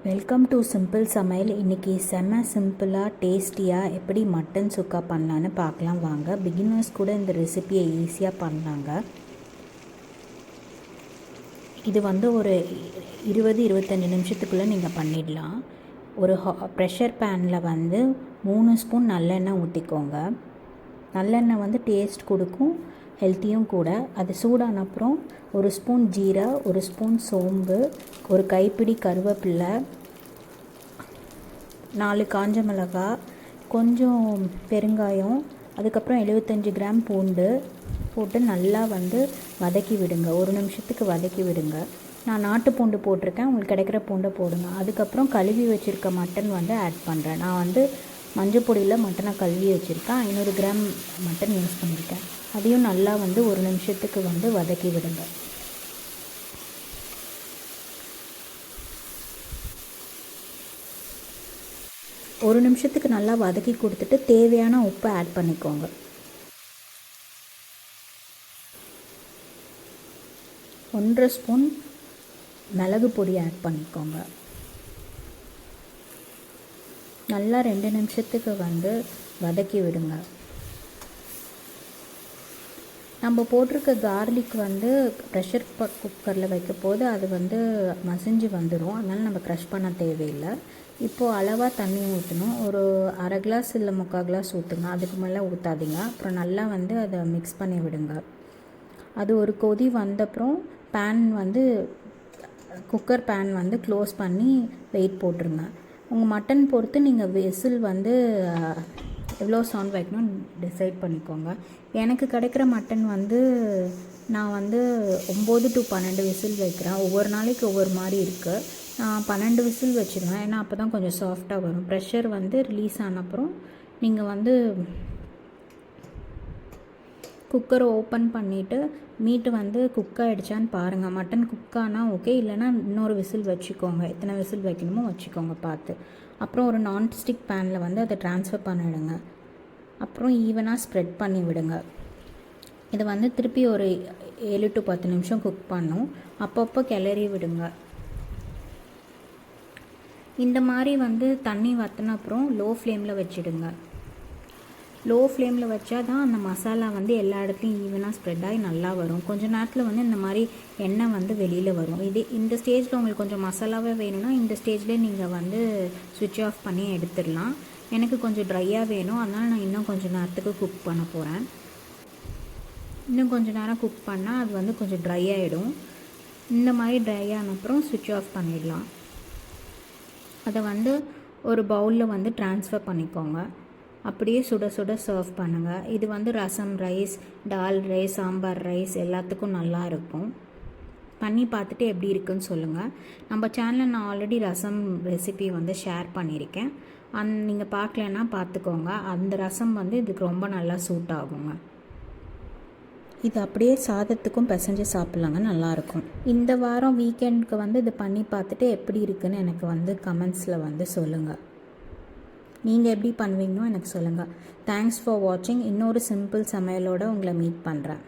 Welcome to simple சமையல். இன்றைக்கி செம்ம சிம்பிளாக டேஸ்டியாக எப்படி மட்டன் சுக்கா பண்ணலான்னு பார்க்கலாம் வாங்க. பிகினர்ஸ் கூட இந்த ரெசிபியை ஈஸியாக பண்ணலாங்க. இது ஒரு 20-25 நிமிஷத்துக்குள்ளே நீங்கள் பண்ணிடலாம். ஒரு ப்ரெஷர் பேனில் 3 ஸ்பூன் நல்லெண்ணெய் ஊற்றிக்கோங்க. நல்லெண்ணெய் டேஸ்ட் கொடுக்கும், ஹெல்த்தியும் கூட. அது சூடான அப்புறம் 1 ஸ்பூன் ஜீரா, 1 ஸ்பூன் சோம்பு, ஒரு கைப்பிடி கருவேப்பிலை, 4 காஞ்ச மிளகாய், கொஞ்சம் பெருங்காயம், அதுக்கப்புறம் 75 கிராம் பூண்டு போட்டு நல்லா வதக்கி விடுங்க. 1 நிமிஷத்துக்கு வதக்கி விடுங்க. நான் நாட்டு பூண்டு போட்டிருக்கேன், உங்களுக்கு கிடைக்கிற பூண்டை போடுங்க. அதுக்கப்புறம் கழுவி வச்சுருக்க மட்டன் ஆட் பண்ணுறேன். நான் மஞ்சள் பொடியில் மட்டனை கழுவி வச்சுருக்கேன். 500 கிராம் மட்டன் யூஸ் பண்ணியிருக்கேன். அதையும் நல்லா 1 நிமிஷத்துக்கு வதக்கி விடுங்க. ஒரு நிமிஷத்துக்கு நல்லா வதக்கி கொடுத்துட்டு தேவையான உப்பு ஆட் பண்ணிக்கோங்க. 1 ஸ்பூன் மிளகு பொடி ஆட் பண்ணிக்கோங்க. நல்லா 2 நிமிஷத்துக்கு வதக்கி விடுங்க. நம்ம போட்டிருக்க கார்லிக் ப்ரெஷர் குக்கரில் வைக்க போது அது மசிஞ்சு வந்துடும். அதனால் நம்ம க்ரஷ் பண்ண தேவையில்லை. இப்போது அளவாக தண்ணி ஊற்றணும். ஒரு அரை கிளாஸ் இல்லை 3/4 கிளாஸ் ஊற்றுங்க. அதுக்கு மேலே ஊற்றாதீங்க. அப்புறம் நல்லா அதை மிக்ஸ் பண்ணி விடுங்க. அது ஒரு கொதி வந்தப்புறம் பேன் குக்கர் பேன் க்ளோஸ் பண்ணி வெயிட் போட்டுருங்க. உங்கள் மட்டன் பொறுத்து நீங்கள் விசில் எவ்வளோ சவுண்ட் வைக்கணும்னு டிசைட் பண்ணிக்கோங்க. எனக்கு கிடைக்கிற மட்டன் நான் 9 to 12 விசில் வைக்கிறேன். ஒவ்வொரு நாளைக்கு ஒவ்வொரு மாதிரி இருக்குது. நான் 12 விசில் வச்சுருவேன். ஏன்னா அப்போ தான் கொஞ்சம் சாஃப்டாக வரும். ப்ரெஷர் ரிலீஸ் ஆன அப்புறம் நீங்கள் குக்கரை ஓப்பன் பண்ணிவிட்டு மீட்டு குக் ஆகிடுச்சான்னு பாருங்கள். மட்டன் குக்கானால் ஓகே, இல்லைனா இன்னொரு விசில் வச்சுக்கோங்க. எத்தனை விசில் வைக்கணுமோ வச்சுக்கோங்க பார்த்து. அப்புறம் ஒரு நான்ஸ்டிக் பேனில் அதை ட்ரான்ஸ்ஃபர் பண்ணிவிடுங்க. அப்புறம் ஈவனாக ஸ்ப்ரெட் பண்ணி விடுங்க. இதை திருப்பி ஒரு 7 to 10 நிமிஷம் குக் பண்ணும். அப்பப்போ கிளறி விடுங்க. இந்த மாதிரி தண்ணி வற்றின அப்புறம் லோ ஃப்ளேமில் வச்சுடுங்க. லோ ஃப்ளேமில் வச்சா தான் அந்த மசாலா எல்லா இடத்துலையும் ஈவனாக ஸ்ப்ரெட் ஆகி நல்லா வரும். கொஞ்சம் நேரத்தில் இந்த மாதிரி எண்ணெய் வெளியில் வரும். இந்த ஸ்டேஜில் உங்களுக்கு கொஞ்சம் மசாலாவே வேணும்னா இந்த ஸ்டேஜ்லேயே நீங்கள் சுவிட்ச் ஆஃப் பண்ணி எடுத்துடலாம். எனக்கு கொஞ்சம் ட்ரையாக வேணும், அதனால் நான் இன்னும் கொஞ்சம் நேரத்துக்கு குக் பண்ண போகிறேன். இன்னும் கொஞ்சம் நேரம் குக் பண்ணால் அது கொஞ்சம் ட்ரை ஆகிடும். இந்த மாதிரி ட்ரை ஆன அப்புறம் சுவிட்ச் ஆஃப் பண்ணிடலாம். அதை ஒரு பவுலில் ட்ரான்ஸ்ஃபர் பண்ணிக்கோங்க. அப்படியே சுட சுட சர்வ் பண்ணுங்கள். இது ரசம் ரைஸ், டால் ரைஸ், சாம்பார் ரைஸ் எல்லாத்துக்கும் நல்லா இருக்கும். பண்ணி பார்த்துட்டு எப்படி இருக்குன்னு சொல்லுங்கள். நம்ம சேனலில் நான் ஆல்ரெடி ரசம் ரெசிபி ஷேர் பண்ணியிருக்கேன். நீங்கள் பார்க்கலன்னா பார்த்துக்கோங்க. அந்த ரசம் இதுக்கு ரொம்ப நல்லா சூட் ஆகுங்க. இது அப்படியே சாதத்துக்கும் பிசைஞ்சு சாப்பிட்லாங்க, நல்லாயிருக்கும். இந்த வாரம் வீக்கெண்டுக்கு இது பண்ணி பார்த்துட்டு எப்படி இருக்குன்னு எனக்கு கமெண்ட்ஸில் சொல்லுங்கள். நீங்கள் எப்படி பண்ணுவீங்கன்னு எனக்கு சொல்லுங்கள். தேங்க்ஸ் ஃபார் வாட்சிங். இன்னொரு சிம்பிள் சமையலோடு உங்களை மீட் பண்ணுறேன்.